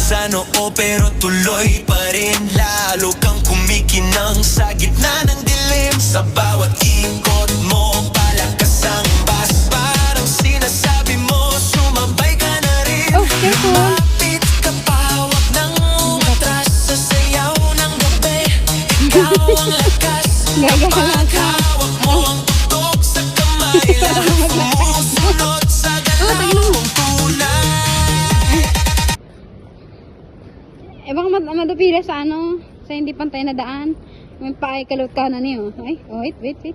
sa noo pero tuloy pa rin. Lalo kang kumikinang sa gitna ng dilim. Sa bawat ikot mo, palakas ang bas. Parang sinasabi mo, sumabay ka na rin. Oh, careful. Lumapit ka pa, wag nang umatras. Sa sayaw ng gabi, ikaw ang lakas. Paghawak mo ang tutok sa kamay, lahat sumusunod sa galaw mong tunay. Eh baka madupila sa ano, sa hindi pantay na daan. May paay kalot ka na niyo. Ay, oh, wait.